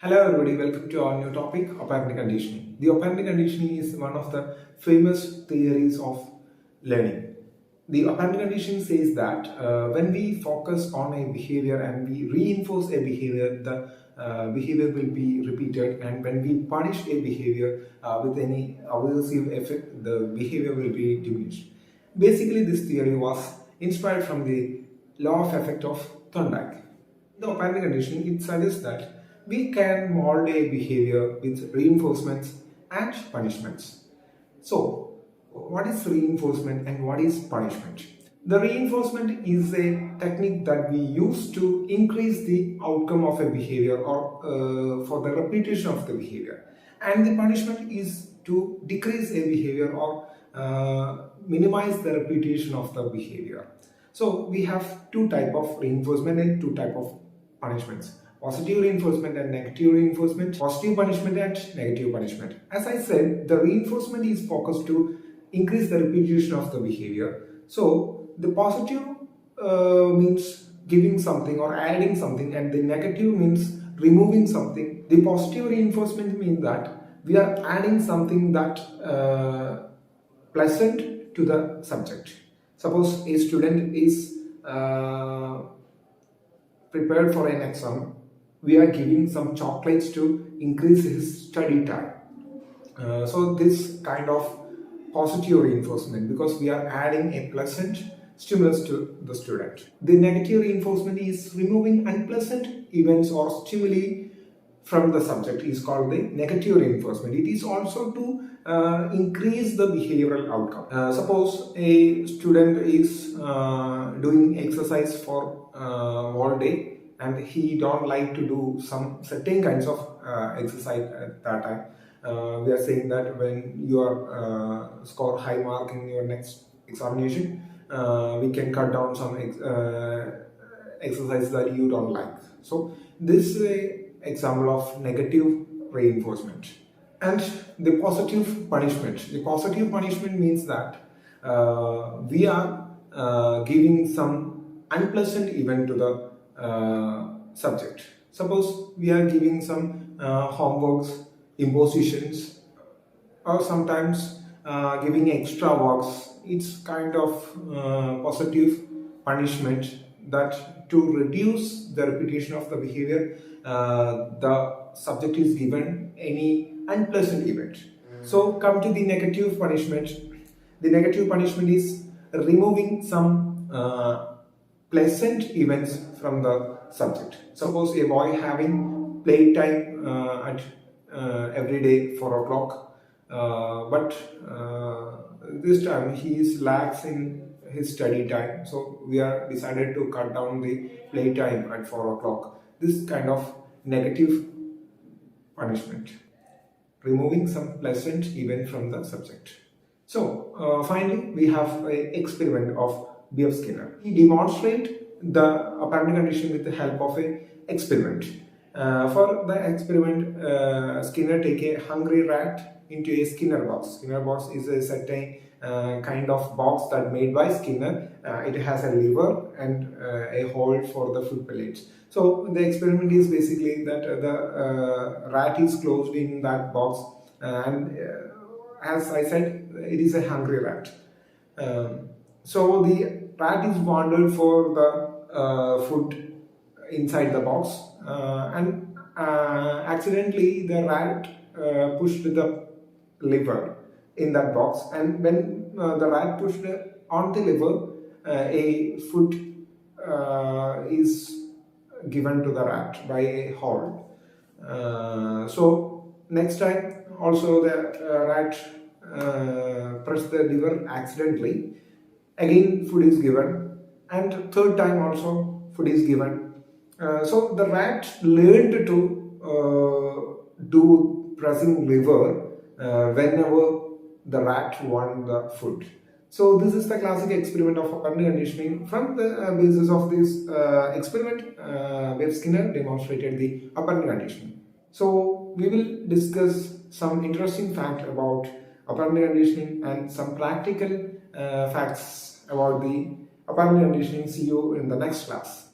Hello everybody, welcome to our new topic, operant conditioning. The operant conditioning is one of the famous theories of learning. The operant conditioning says that when we focus on a behavior and we reinforce a behavior, the behavior will be repeated, and when we punish a behavior with any aversive effect, the behavior will be diminished. Basically, this theory was inspired from the law of effect of Thorndike. The operant conditioning, it suggests that we can mold a behavior with reinforcements and punishments. So, what is reinforcement and what is punishment? The reinforcement is a technique that we use to increase the outcome of a behavior or for the repetition of the behavior. And the punishment is to decrease a behavior or minimize the repetition of the behavior. So we have two type of reinforcement and two type of punishments: positive reinforcement and negative reinforcement, positive punishment and negative punishment. As I said, the reinforcement is focused to increase the repetition of the behavior. So the positive means giving something or adding something, and the negative means removing something. The positive reinforcement means that we are adding something that pleasant to the subject. Suppose a student is prepared for an exam, we are giving some chocolates to increase his study time. So this kind of positive reinforcement, because we are adding a pleasant stimulus to the student. The negative reinforcement is removing unpleasant events or stimuli from the subject, is called the negative reinforcement. It is also to increase the behavioral outcome. Suppose a student is doing exercise for all day, and he don't like to do some certain kinds of exercise at that time. We are saying that when you are score high mark in your next examination, we can cut down some exercise that you don't like. So this is a example of negative reinforcement. And the positive punishment. The positive punishment means that we are giving some unpleasant event to the subject. Suppose we are giving some homeworks, impositions, or sometimes giving extra works. It's kind of positive punishment that to reduce the repetition of the behavior, the subject is given any unpleasant event. So come to the negative punishment. The negative punishment is removing some pleasant events from the subject. Suppose a boy having playtime at every day 4 o'clock, but this time he is lax in his study time, so we are decided to cut down the playtime at 4 o'clock. This kind of negative punishment, removing some pleasant event from the subject. So finally, we have an experiment of B.F. Skinner. He demonstrates the operant conditioning with the help of an experiment. For the experiment, Skinner take a hungry rat into a Skinner box. Skinner box is a certain kind of box that made by Skinner. It has a lever and a hole for the food pellets. So the experiment is basically that the rat is closed in that box, and as I said, it is a hungry rat. So the rat is wandered for the food inside the box, and accidentally the rat pushed the lever in that box, and when the rat pushed on the lever, a food is given to the rat by a hole. So next time also the rat pressed the lever accidentally, again food is given, and third time also food is given. So the rat learned to do pressing lever whenever the rat want the food. So this is the classic experiment of operant conditioning. From the basis of this experiment, Webb Skinner demonstrated the operant conditioning. So we will discuss some interesting fact about operant conditioning and some practical facts about the operant conditioning. See you in the next class.